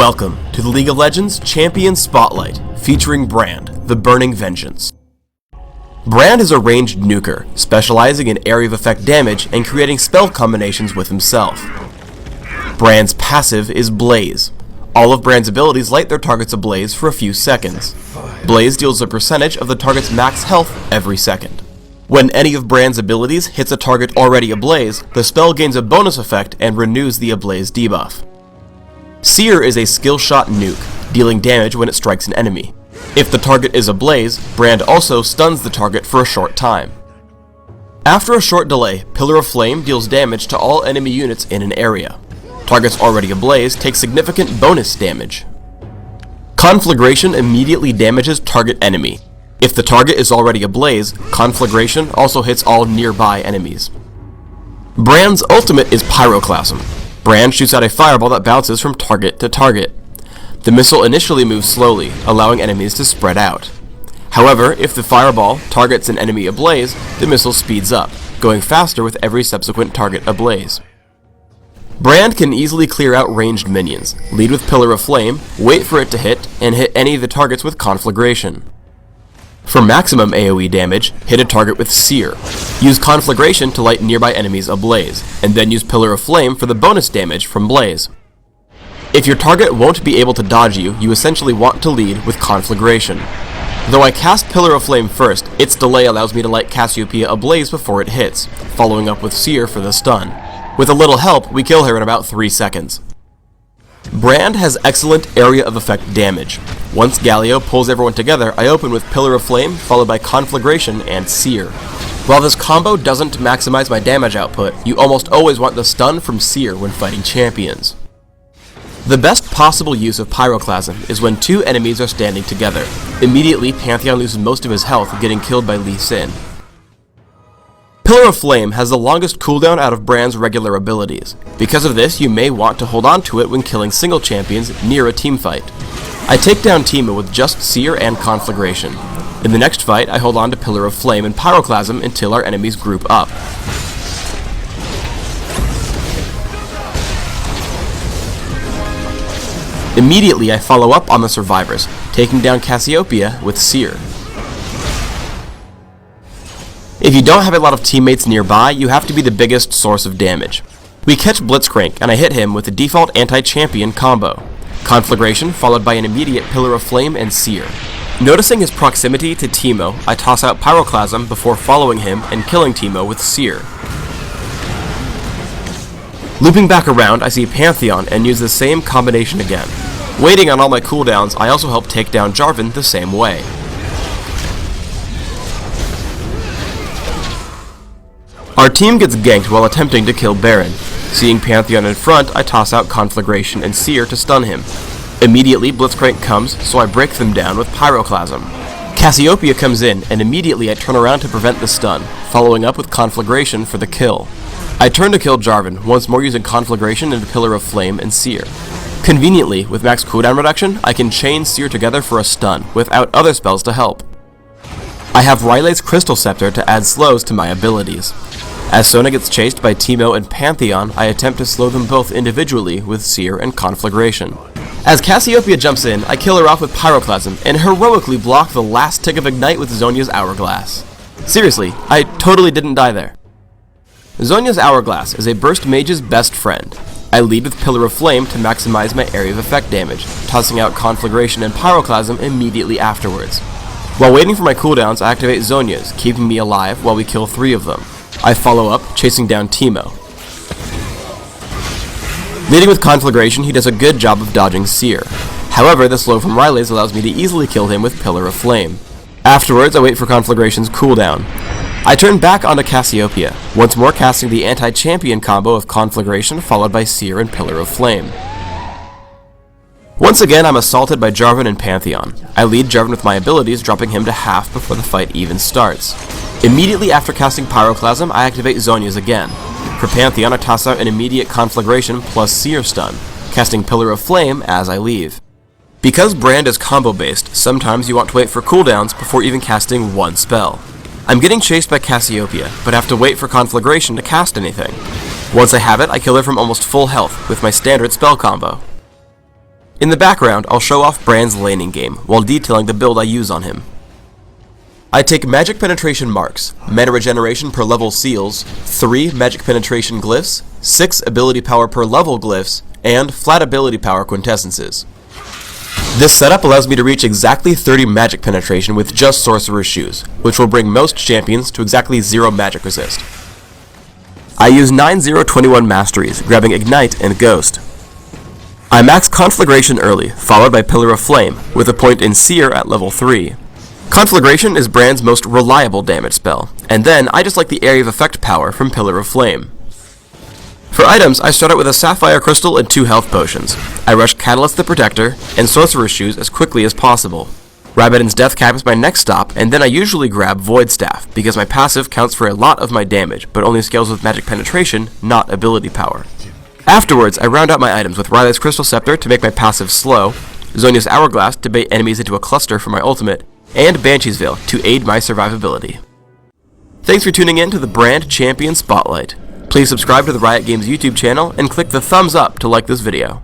Welcome to the League of Legends Champion Spotlight, featuring Brand, the Burning Vengeance. Brand is a ranged nuker, specializing in area of effect damage and creating spell combinations with himself. Brand's passive is Blaze. All of Brand's abilities light their targets ablaze for a few seconds. Blaze deals a percentage of the target's max health every second. When any of Brand's abilities hits a target already ablaze, the spell gains a bonus effect and renews the ablaze debuff. Seer is a skill shot nuke, dealing damage when it strikes an enemy. If the target is ablaze, Brand also stuns the target for a short time. After a short delay, Pillar of Flame deals damage to all enemy units in an area. Targets already ablaze take significant bonus damage. Conflagration immediately damages target enemy. If the target is already ablaze, Conflagration also hits all nearby enemies. Brand's ultimate is Pyroclasm. Brand shoots out a fireball that bounces from target to target. The missile initially moves slowly, allowing enemies to spread out. However, if the fireball targets an enemy ablaze, the missile speeds up, going faster with every subsequent target ablaze. Brand can easily clear out ranged minions, lead with Pillar of Flame, wait for it to hit, and hit any of the targets with Conflagration. For maximum AoE damage, hit a target with Seer. Use Conflagration to light nearby enemies ablaze, and then use Pillar of Flame for the bonus damage from Blaze. If your target won't be able to dodge you, you essentially want to lead with Conflagration. Though I cast Pillar of Flame first, its delay allows me to light Cassiopeia ablaze before it hits, following up with Seer for the stun. With a little help, we kill her in about 3 seconds. Brand has excellent area of effect damage. Once Galio pulls everyone together, I open with Pillar of Flame, followed by Conflagration and Seer. While this combo doesn't maximize my damage output, you almost always want the stun from Seer when fighting champions. The best possible use of Pyroclasm is when two enemies are standing together. Immediately, Pantheon loses most of his health, getting killed by Lee Sin. Pillar of Flame has the longest cooldown out of Brand's regular abilities. Because of this, you may want to hold on to it when killing single champions near a teamfight. I take down Teemo with just Seer and Conflagration. In the next fight, I hold on to Pillar of Flame and Pyroclasm until our enemies group up. Immediately, I follow up on the survivors, taking down Cassiopeia with Seer. If you don't have a lot of teammates nearby, you have to be the biggest source of damage. We catch Blitzcrank, and I hit him with the default anti-champion combo. Conflagration followed by an immediate Pillar of Flame and Seer. Noticing his proximity to Teemo, I toss out Pyroclasm before following him and killing Teemo with Seer. Looping back around, I see Pantheon and use the same combination again. Waiting on all my cooldowns, I also help take down Jarvan the same way. Our team gets ganked while attempting to kill Baron. Seeing Pantheon in front, I toss out Conflagration and Seer to stun him. Immediately, Blitzcrank comes, so I break them down with Pyroclasm. Cassiopeia comes in, and immediately I turn around to prevent the stun, following up with Conflagration for the kill. I turn to kill Jarvan, once more using Conflagration and Pillar of Flame and Seer. Conveniently, with max cooldown reduction, I can chain Seer together for a stun, without other spells to help. I have Riley's Crystal Scepter to add slows to my abilities. As Sona gets chased by Teemo and Pantheon, I attempt to slow them both individually with Seer and Conflagration. As Cassiopeia jumps in, I kill her off with Pyroclasm and heroically block the last tick of Ignite with Zhonya's Hourglass. Seriously, I totally didn't die there. Zhonya's Hourglass is a burst mage's best friend. I lead with Pillar of Flame to maximize my area of effect damage, tossing out Conflagration and Pyroclasm immediately afterwards. While waiting for my cooldowns, I activate Zhonya's, keeping me alive while we kill 3 of them. I follow up, chasing down Teemo. Leading with Conflagration, he does a good job of dodging Seer. However, the slow from Riley's allows me to easily kill him with Pillar of Flame. Afterwards, I wait for Conflagration's cooldown. I turn back onto Cassiopeia, once more casting the anti-champion combo of Conflagration followed by Seer and Pillar of Flame. Once again, I'm assaulted by Jarvan and Pantheon. I lead Jarvan with my abilities, dropping him to half before the fight even starts. Immediately after casting Pyroclasm, I activate Zhonya's again. For Pantheon, I toss out an immediate Conflagration plus Seer stun, casting Pillar of Flame as I leave. Because Brand is combo-based, sometimes you want to wait for cooldowns before even casting one spell. I'm getting chased by Cassiopeia, but have to wait for Conflagration to cast anything. Once I have it, I kill her from almost full health with my standard spell combo. In the background, I'll show off Brand's laning game, while detailing the build I use on him. I take magic penetration marks, mana regeneration per level seals, 3 magic penetration glyphs, 6 ability power per level glyphs, and flat ability power quintessences. This setup allows me to reach exactly 30 magic penetration with just Sorcerer's Shoes, which will bring most champions to exactly 0 magic resist. I use 9-0-21 masteries, grabbing Ignite and Ghost. I max Conflagration early, followed by Pillar of Flame, with a point in Seer at level 3. Conflagration is Brand's most reliable damage spell, and then I just like the area of effect power from Pillar of Flame. For items, I start out with a Sapphire Crystal and 2 health potions. I rush Catalyst the Protector and Sorcerer's Shoes as quickly as possible. Rabadon's Death Cap is my next stop, and then I usually grab Void Staff, because my passive counts for a lot of my damage, but only scales with magic penetration, not ability power. Afterwards, I round out my items with Riley's Crystal Scepter to make my passive slow, Zhonya's Hourglass to bait enemies into a cluster for my ultimate, and Banshee's Veil to aid my survivability. Thanks for tuning in to the Brand Champion Spotlight. Please subscribe to the Riot Games YouTube channel and click the thumbs up to like this video.